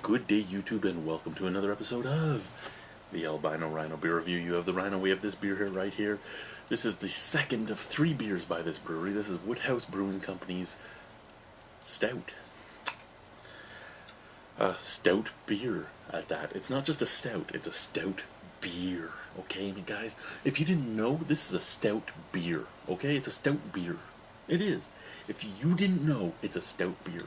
Good day, YouTube, and welcome to another episode of the Albino Rhino Beer Review. You have the Rhino, we have this beer here, right here. This is the second of 3 beers by this brewery. This is Woodhouse Brewing Company's Stout. A stout beer at that. It's not just a stout, it's a stout beer. Okay, guys? If you didn't know, this is a stout beer. Okay? It's a stout beer. It is. If you didn't know, it's a stout beer.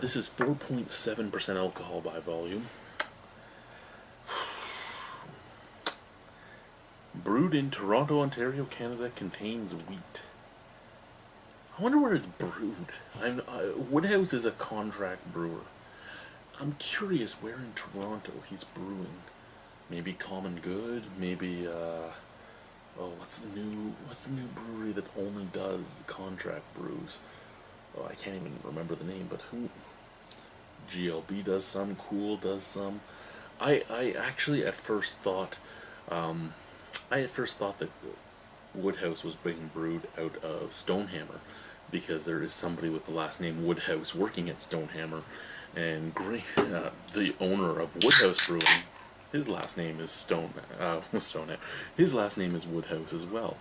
This is 4.7% alcohol by volume. Brewed in Toronto, Ontario, Canada, contains wheat. I wonder where it's brewed. Woodhouse is a contract brewer. I'm curious where in Toronto he's brewing. Maybe Common Good. Maybe what's the new brewery that only does contract brews? Oh, I can't even remember the name, but who? GLB does some, Cool does some. I actually at first thought that Woodhouse was being brewed out of Stonehammer, because there is somebody with the last name Woodhouse working at Stonehammer, and the owner of Woodhouse Brewing, his last name is Stonehammer. His last name is Woodhouse as well.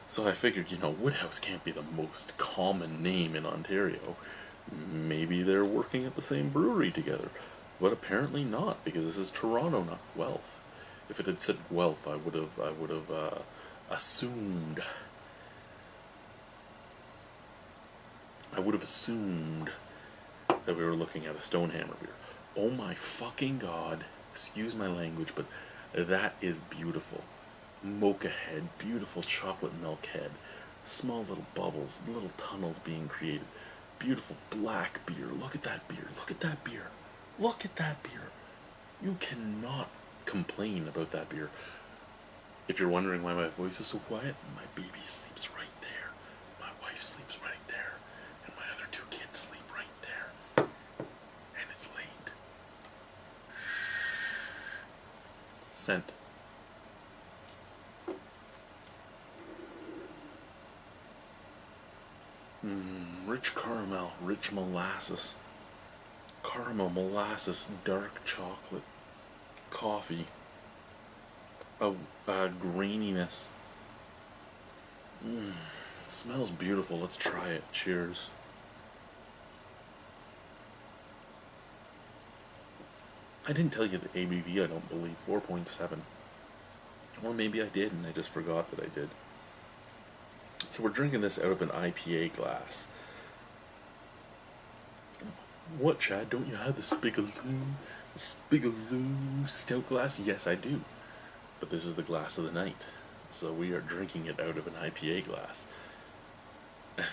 So I figured, Woodhouse can't be the most common name in Ontario. Maybe they're working at the same brewery together. But apparently not, because this is Toronto, not Guelph. If it had said Guelph, I would have assumed. I would have assumed that we were looking at a Stonehammer beer. Oh my fucking god! Excuse my language, but that is beautiful. Mocha head, beautiful chocolate milk head, small little bubbles, little tunnels being created. Beautiful black beer. Look at that beer. Look at that beer. Look at that beer. You cannot complain about that beer. If you're wondering why my voice is so quiet, my baby sleeps right there. My wife sleeps right there. And my other 2 kids sleep right there. And it's late. Scent. Rich caramel, rich molasses, caramel, molasses, dark chocolate, coffee, a graininess. It smells beautiful. Let's try it. Cheers. I didn't tell you the ABV, I don't believe. 4.7. Or maybe I did and I just forgot that I did. So we're drinking this out of an IPA glass. What, Chad? Don't you have the Spigaloo stout glass? Yes, I do. But this is the glass of the night. So we are drinking it out of an IPA glass.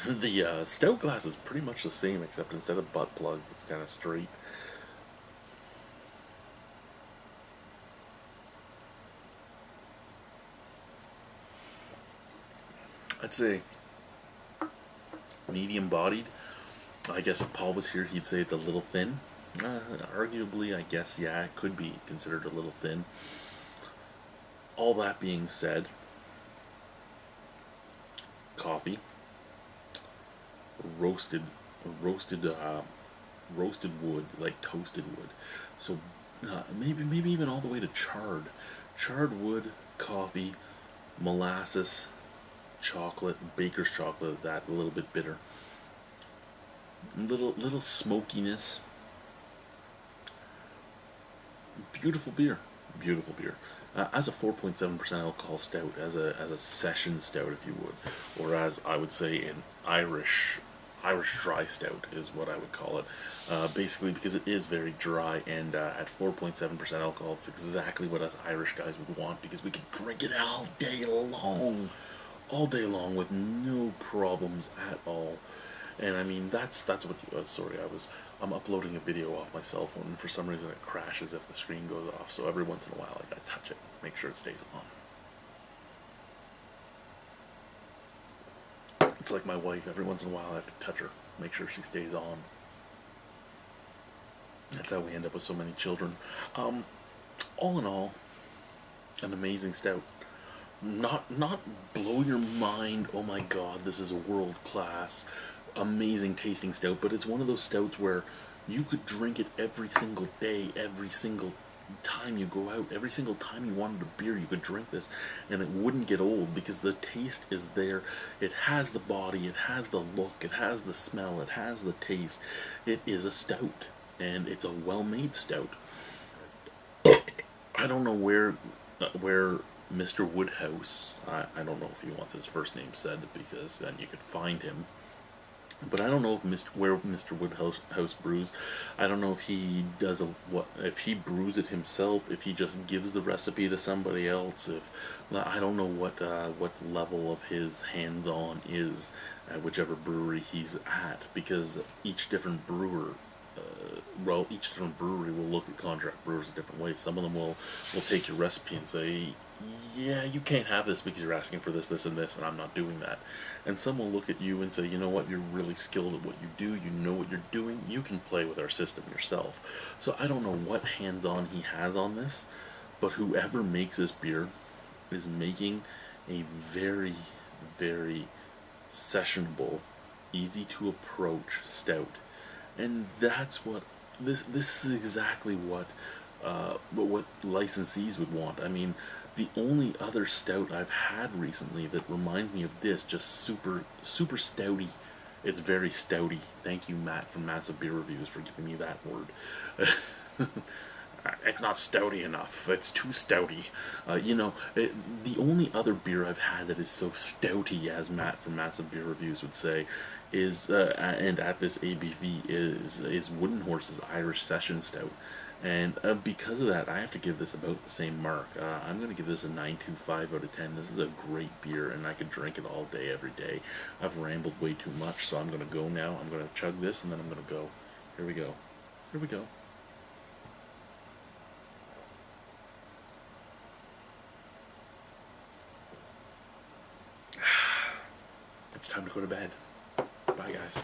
The stout glass is pretty much the same, except instead of butt plugs, it's kind of straight. I'd say medium bodied. I guess if Paul was here, he'd say it's a little thin. Arguably, I guess, yeah, it could be considered a little thin. All that being said, coffee, roasted wood, like toasted wood. So maybe even all the way to charred wood, coffee, molasses, chocolate, baker's chocolate, that a little bit bitter. Little smokiness. Beautiful beer. As a 4.7% alcohol stout, as a session stout, if you would, or as I would say an Irish dry stout is what I would call it. Basically, because it is very dry, and at 4.7% alcohol, it's exactly what us Irish guys would want, because we could drink it all day long with no problems at all. And I mean, that's what sorry, I'm uploading a video off my cell phone, and for some reason it crashes if the screen goes off, so every once in a while I gotta touch it, make sure it stays on. It's like my wife, every once in a while I have to touch her, make sure she stays on. That's how we end up with so many children. All in all, an amazing stout. Not blow your mind, oh my god, this is a world class amazing tasting stout, but it's one of those stouts where You could drink it every single day, every single time you go out, every single time you wanted a beer, you could drink this, and it wouldn't get old because the taste is there. It has the body, it has the look, it has the smell, it has the taste. It is a stout, and it's a well-made stout. I don't know where Mr. Woodhouse. I don't know if he wants his first name said because then you could find him. But I don't know if where Mr. Woodhouse brews. I don't know if he does if he brews it himself. If he just gives the recipe to somebody else. If I don't know what level of his hands-on is at whichever brewery he's at, because each different brewer each different brewery will look at contract brewers a different way. Some of them will take your recipe and say, yeah, you can't have this because you're asking for this, this, and this, and I'm not doing that. And some will look at you and say, you know what, you're really skilled at what you do, you know what you're doing, you can play with our system yourself. So I don't know what hands-on he has on this, but whoever makes this beer is making a very, very sessionable, easy to approach stout. And that's what this is exactly what licensees would want. I mean, the only other stout I've had recently that reminds me of this, just super stouty. It's very stouty. Thank you, Matt, from Massive Beer Reviews, for giving me that word. It's not stouty enough. It's too stouty. The only other beer I've had that is so stouty, as Matt from Massive Beer Reviews would say, is and at this ABV is Wooden Horse's Irish Session Stout. And because of that, I have to give this about the same mark. I'm going to give this a 9.25 out of 10. This is a great beer, and I could drink it all day, every day. I've rambled way too much, so I'm going to go now. I'm going to chug this, and then I'm going to go. Here we go. Here we go. It's time to go to bed. Bye, guys.